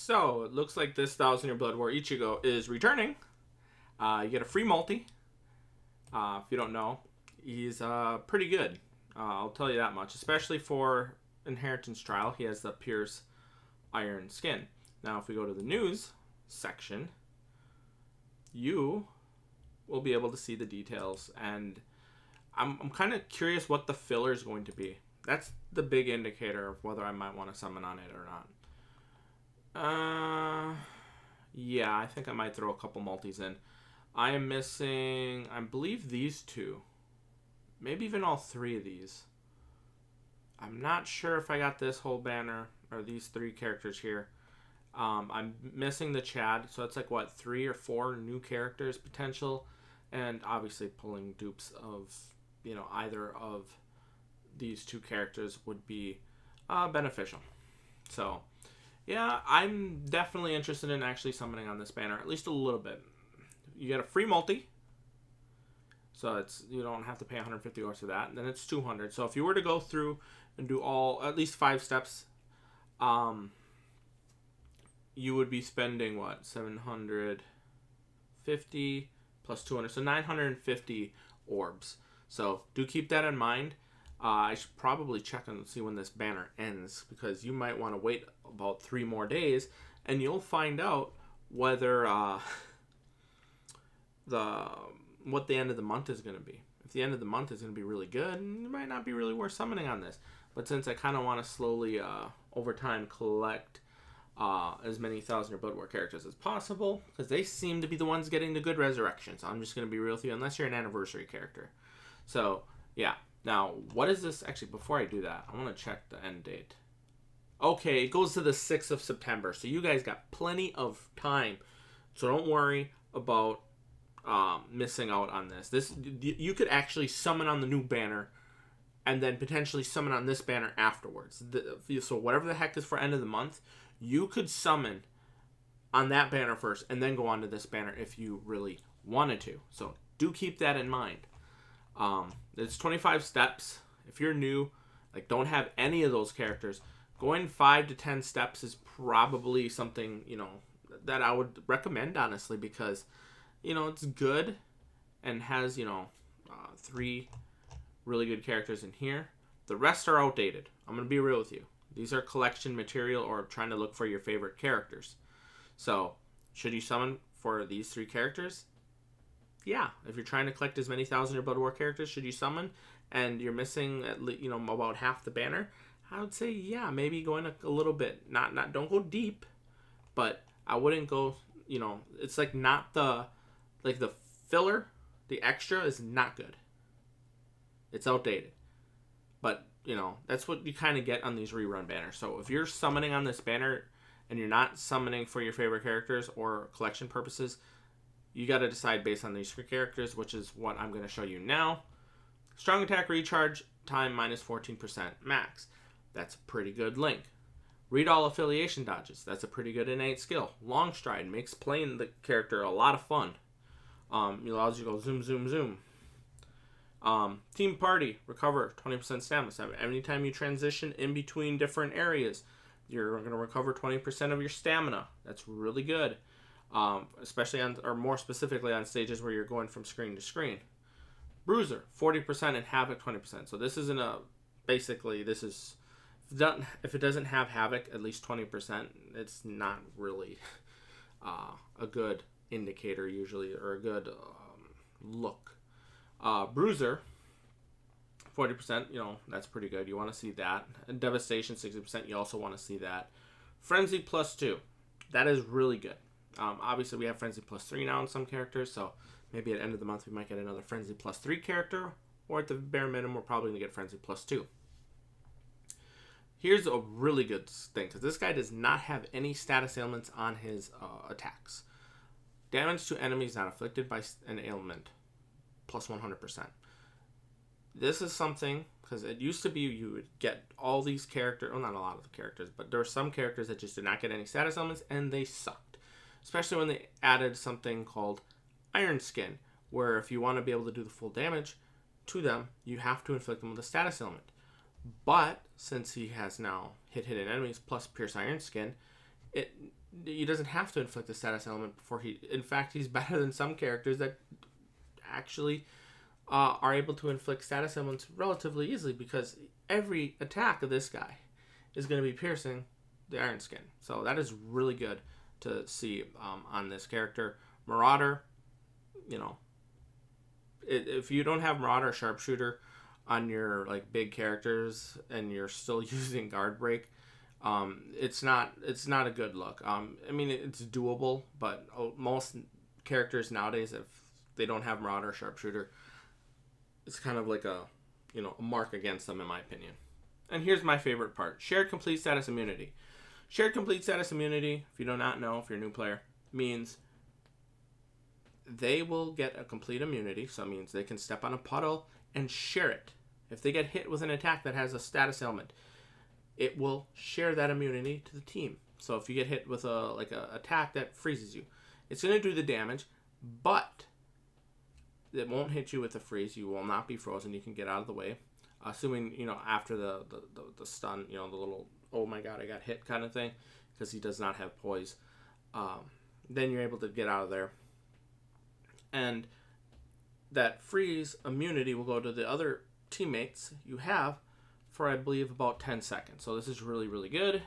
So, it looks like this 1,000-Year Blood War Ichigo is returning. You get a free multi. If you don't know, he's pretty good. I'll tell you that much. Especially for Inheritance Trial, he has the Pierce Iron Skin. Now, if we go to the news section, you will be able to see the details. And I'm kind of curious what the filler is going to be. That's the big indicator of whether I might want to summon on it or not. Yeah, I think I might throw a couple multis in. I am missing, I believe, these two. Maybe even all three of these. I'm not sure if I got this whole banner or these three characters here. I'm missing the Chad, so it's like, what, 3 or 4 new characters potential. And obviously pulling dupes of, either of these two characters would be beneficial. So, yeah, I'm definitely interested in actually summoning on this banner, at least a little bit. You get a free multi, so you don't have to pay 150 ores for that. And then it's 200. So if you were to go through and do at least 5 steps, you would be spending what, 750 plus 200, so 950 orbs. So do keep that in mind. I should probably check and see when this banner ends, because you might want to wait about 3 more days, and you'll find out whether what the end of the month is going to be. If the end of the month is going to be really good, it might not be really worth summoning on this. But since I kind of want to slowly, over time, collect as many 1,000-Year Blood War characters as possible, because they seem to be the ones getting the good resurrections. I'm just going to be real with you, unless you're an anniversary character. So, yeah. Now, what is this? Actually, before I do that, I want to check the end date. Okay, it goes to the 6th of September. So you guys got plenty of time. So don't worry about missing out on this. You could actually summon on the new banner and then potentially summon on this banner afterwards. So whatever the heck is for end of the month, you could summon on that banner first and then go on to this banner if you really wanted to. So do keep that in mind. It's 25 steps. If you're new, don't have any of those characters, going 5 to 10 steps is probably something, that I would recommend, honestly, because, it's good and has, 3 really good characters in here. The rest are outdated. I'm going to be real with you. These are collection material or trying to look for your favorite characters. So, should you summon for these 3 characters? Yeah, if you're trying to collect as many 1,000-Year Blood War characters, should you summon, and you're missing at least, about half the banner, I would say, yeah, maybe going a little bit. Don't go deep, but I wouldn't go, it's not the filler, the extra is not good. It's outdated. But, that's what you kind of get on these rerun banners. So if you're summoning on this banner and you're not summoning for your favorite characters or collection purposes, you got to decide based on these 3 characters, which is what I'm going to show you now. Strong attack recharge time minus 14% max. That's a pretty good link. Read all affiliation dodges. That's a pretty good innate skill. Long stride makes playing the character a lot of fun. Allows you to go zoom, zoom, zoom. Team party, recover 20% stamina. So anytime you transition in between different areas, you're going to recover 20% of your stamina. That's really good. Especially or more specifically on stages where you're going from screen to screen. Bruiser, 40% and Havoc 20%. So this isn't if it doesn't have Havoc at least 20%, it's not really a good indicator usually, or a good look. Bruiser, 40%, that's pretty good. You want to see that. And Devastation, 60%, you also want to see that. Frenzy plus 2, that is really good. Obviously, we have Frenzy plus 3 now in some characters, so maybe at the end of the month we might get another Frenzy plus 3 character, or at the bare minimum, we're probably going to get Frenzy plus 2. Here's a really good thing, because this guy does not have any status ailments on his attacks. Damage to enemies not afflicted by an ailment, plus 100%. This is something, because it used to be you would get all these characters, well, not a lot of the characters, but there were some characters that just did not get any status ailments, and they sucked. Especially when they added something called Iron Skin, where if you want to be able to do the full damage to them, you have to inflict them with a status ailment. But since he has now hit hidden enemies plus Pierce Iron Skin, it he doesn't have to inflict a status element before he. In fact, he's better than some characters that actually are able to inflict status elements relatively easily, because every attack of this guy is going to be piercing the Iron Skin. So that is really good to see on this character. Marauder, you know, if you don't have Marauder or Sharpshooter on your like big characters and you're still using Guard Break, it's not a good look. I mean, it's doable, but most characters nowadays, if they don't have Marauder or Sharpshooter, it's kind of like a mark against them, in my opinion. And here's my favorite part: shared complete status immunity. Shared complete status immunity, if you do not know, if you're a new player, means they will get a complete immunity. So it means they can step on a puddle and share it. If they get hit with an attack that has a status element, it will share that immunity to the team. So if you get hit with a attack that freezes you, it's going to do the damage, but it won't hit you with a freeze. You will not be frozen. You can get out of the way, assuming after the stun, the little oh my god I got hit kind of thing, because he does not have poise. Then you're able to get out of there, and that freeze immunity will go to the other teammates you have for, I believe, about 10 seconds. So this is really, really good.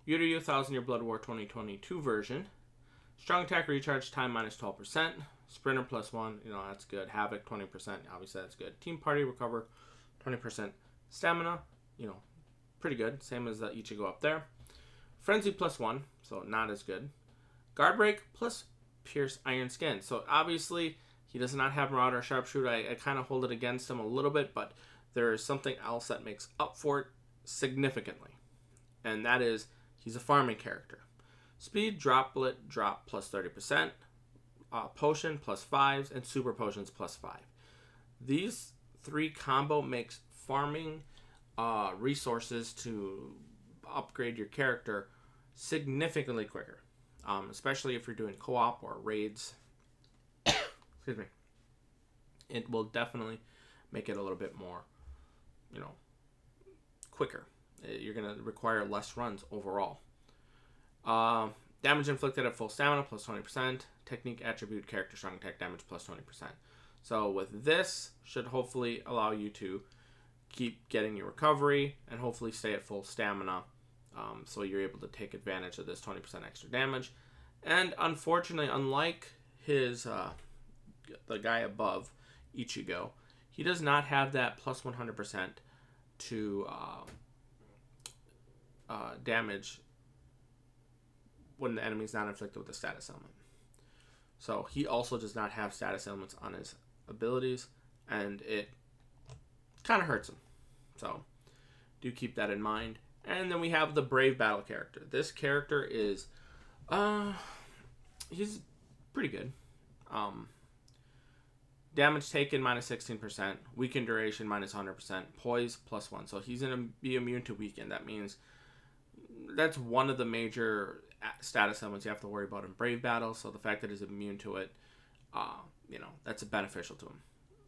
Yuryu 1000 Year Blood War 2022 version. Strong attack recharge time minus 12%. Sprinter plus 1, that's good. Havoc 20%, obviously that's good. Team Party recover 20% stamina, pretty good. Same as the Ichigo up there. Frenzy plus 1, so not as good. Guard Break plus Pierce Iron Skin. So obviously he does not have Marauder or Sharpshooter. I kind of hold it against him a little bit, but there is something else that makes up for it significantly. And that is, he's a farming character. Speed Droplet drop plus 30%. Potion plus 5s, and Super Potions plus 5. These 3 combo makes farming resources to upgrade your character significantly quicker. Especially if you're doing co-op or raids. Excuse me. It will definitely make it a little bit more, quicker. You're going to require less runs overall. Damage inflicted at full stamina plus 20%. Technique attribute character strong attack damage plus 20%. So with this, should hopefully allow you to keep getting your recovery and hopefully stay at full stamina. So you're able to take advantage of this 20% extra damage. And unfortunately, unlike his the guy above, Ichigo, he does not have that plus 100% to damage when the enemy is not inflicted with a status element. So he also does not have status elements on his abilities, and it kind of hurts him. So do keep that in mind. And then we have the Brave Battle character. This character is he's pretty good. Damage taken minus 16%, weaken duration minus 100%, poise plus 1. So he's going to be immune to weaken. That means that's one of the major status elements you have to worry about in Brave Battle. So the fact that he's immune to it, that's beneficial to him.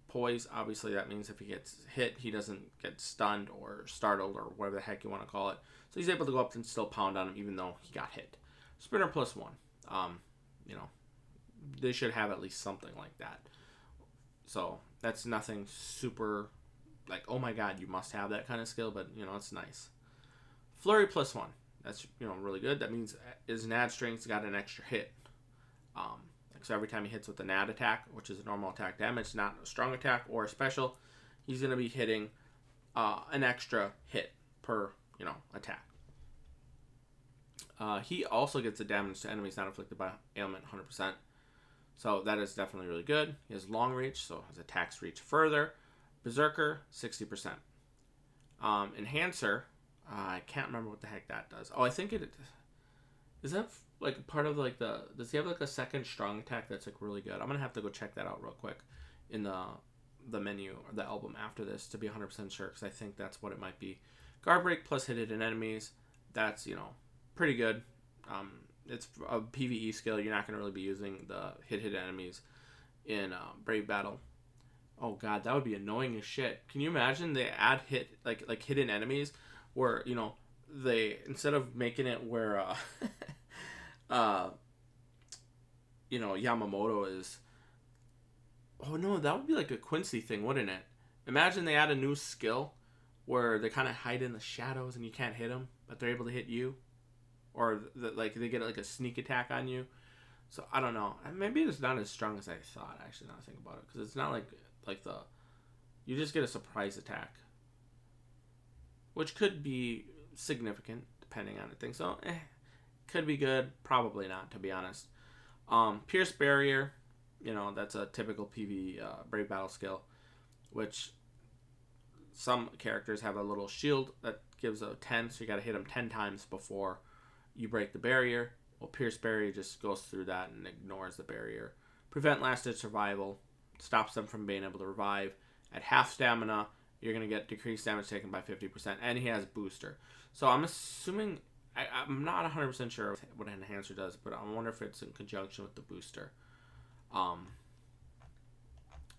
Poise, obviously, that means if he gets hit, he doesn't get stunned or startled or whatever the heck you want to call it. So he's able to go up and still pound on him even though he got hit. Sprinter plus 1. They should have at least something like that. So that's nothing super like, oh my god, you must have that kind of skill, but it's nice. Flurry plus 1. That's really good. That means his NAD strength's got an extra hit. So every time he hits with a NAD attack, which is a normal attack damage, not a strong attack or a special, he's going to be hitting an extra hit per attack. He also gets the damage to enemies not inflicted by ailment 100%. So that is definitely really good. He has long reach, so his attacks reach further. Berserker, 60%. Enhancer, I can't remember what the heck that does. Oh, I think it is that like part of like the. Does he have like a second strong attack that's like really good? I'm gonna have to go check that out real quick in the menu or the album after this to be 100% sure, because I think that's what it might be. Guard Break plus hit hidden enemies. That's pretty good. It's a PvE skill. You're not going to really be using the hit enemies in Brave Battle. Oh god, that would be annoying as shit. Can you imagine they add hidden enemies where they, instead of making it where uh, Yamamoto is. Oh no, that would be like a Quincy thing, wouldn't it? Imagine they add a new skill where they kind of hide in the shadows and you can't hit them, but they're able to hit you, or like they get like a sneak attack on you. So I don't know. Maybe it's not as strong as I thought. Actually, now I think about it, because it's not like the you just get a surprise attack, which could be significant depending on the thing. So could be good, probably not, to be honest. Pierce Barrier, that's a typical PV Brave Battle skill, which some characters have a little shield that gives a 10, so you got to hit them 10 times before you break the barrier. Well, Pierce Barrier just goes through that and ignores the barrier. Prevent Last Ditch Survival, stops them from being able to revive. At half stamina, you're going to get decreased damage taken by 50%, and he has Booster. So I'm assuming, I'm not 100% sure what Enhancer does, but I wonder if it's in conjunction with the Booster.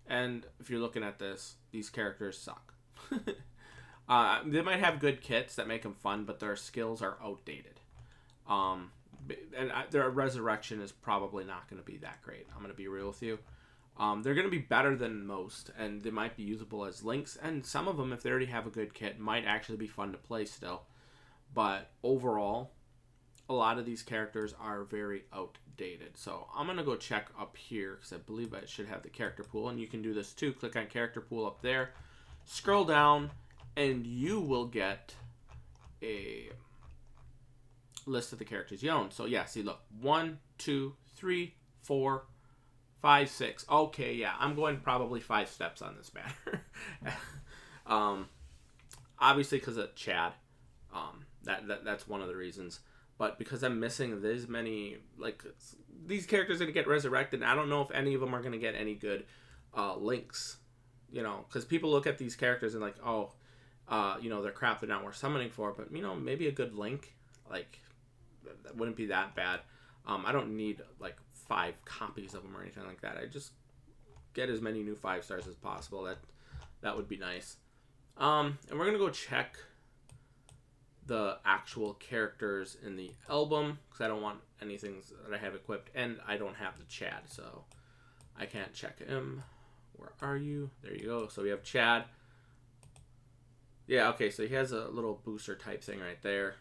And if you're looking at this, these characters suck. They might have good kits that make them fun, but their skills are outdated. And their resurrection is probably not going to be that great. I'm going to be real with you. They're going to be better than most, and they might be usable as links. And some of them, if they already have a good kit, might actually be fun to play still. But overall, a lot of these characters are very outdated. So I'm going to go check up here, because I believe I should have the character pool. And you can do this too. Click on character pool up there. Scroll down, and you will get a list of the characters you own. So yeah, see, look, 1, 2, 3, 4, 5, 6. Okay, yeah, I'm going probably 5 steps on this matter. Obviously because of Chad. That's one of the reasons. But because I'm missing this many, like, these characters are going to get resurrected, and I don't know if any of them are going to get any good links. Because people look at these characters and like, oh, they're crap, they're not worth summoning for. But, maybe a good link, like, that wouldn't be that bad. I don't need like 5 copies of them or anything like that. I just get as many new 5 stars as possible. That would be nice. And we're gonna go check the actual characters in the album, because I don't want anything that I have equipped, and I don't have the Chad, so I can't check him. Where are you? There you go. So we have Chad. Yeah, okay, so he has a little booster type thing right there.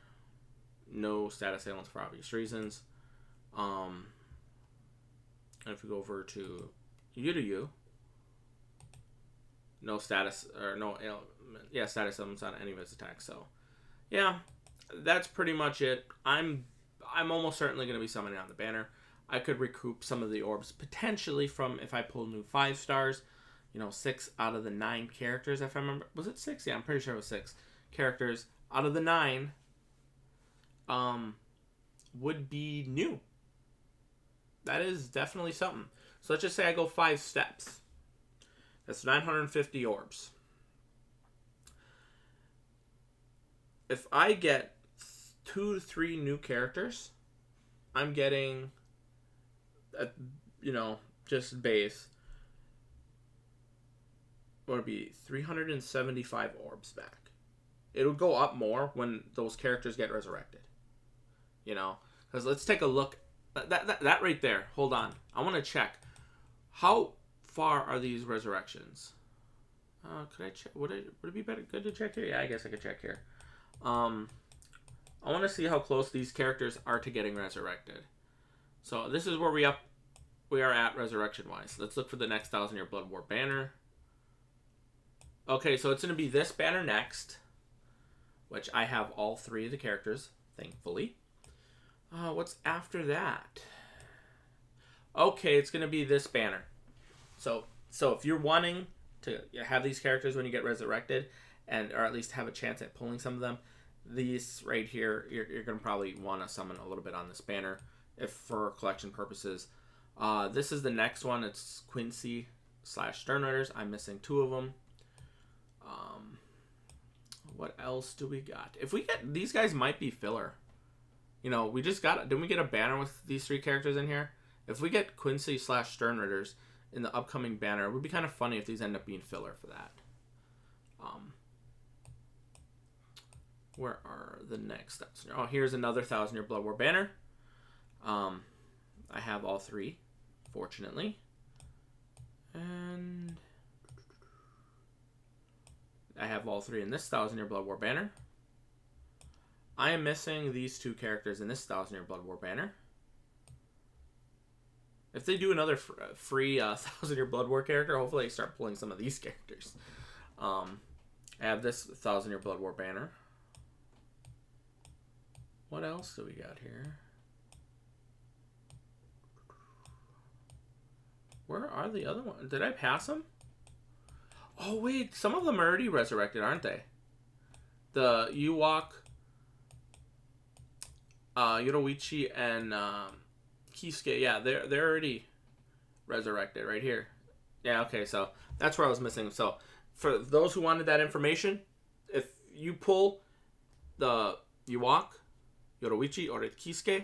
No status ailments for obvious reasons. And if we go over to you, no status, or no ailment. Yeah, status ailments on any of his attacks. So, yeah, that's pretty much it. I'm almost certainly going to be summoning on the banner. I could recoup some of the orbs potentially from if I pull new 5 stars. 6 out of the 9 characters, if I remember. Was it 6? Yeah, I'm pretty sure it was 6 characters out of the 9 would be new. That is definitely something. So let's just say I go 5 steps. That's 950 orbs. If I get 2 to 3 new characters, I'm getting, just base, would be 375 orbs back. It'll go up more when those characters get resurrected. Because let's take a look. That right there. Hold on. I want to check. How far are these resurrections? Could I check? Would it be good to check here? Yeah, I guess I could check here. I want to see how close these characters are to getting resurrected. So this is where we are at resurrection-wise. Let's look for the next 1,000 Year Blood War banner. Okay, so it's going to be this banner next, which I have all 3 of the characters, thankfully. What's after that? Okay, it's going to be this banner. So if you're wanting to have these characters when you get resurrected, or at least have a chance at pulling some of them, these right here, you're going to probably want to summon a little bit on this banner, if for collection purposes. This is the next one. It's Quincy / Stern Riders. I'm missing 2 of them. What else do we got? If we get, these guys might be filler. We just didn't we get a banner with these 3 characters in here? If we get Quincy / Stern Riders in the upcoming banner, it would be kind of funny if these end up being filler for that. Where are the next steps? Oh, here's another 1,000 Year Blood War banner. I have all three, fortunately. And I have all three in this 1,000 Year Blood War banner. I am missing these two characters in this 1,000 Year Blood War banner. If they do another free 1,000 Year Blood War character, hopefully I start pulling some of these characters. I have this 1,000 Year Blood War banner. What else do we got here? Where are the other ones? Did I pass them? Oh, wait. Some of them are already resurrected, aren't they? The Ewok, Yoruichi, and Kisuke. Yeah, they're already resurrected right here. Yeah, okay. So that's where I was missing. So for those who wanted that information, if you pull the Ewok, Yoruichi, or Kisuke,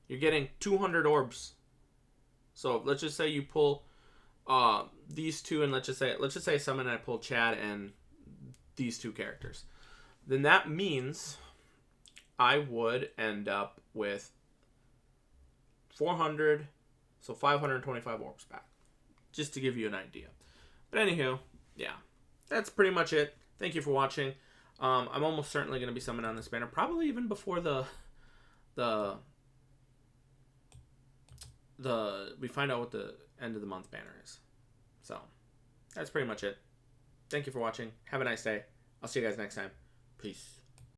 you're getting 200 orbs. So let's just say you pull these two, and let's just say someone and I pull Chad and these two characters. Then that means I would end up with 400, so 525 orbs back. Just to give you an idea. But anywho, yeah, that's pretty much it. Thank you for watching. I'm almost certainly going to be summoning on this banner, probably even before we find out what the end of the month banner is. So that's pretty much it. Thank you for watching. Have a nice day. I'll see you guys next time. Peace.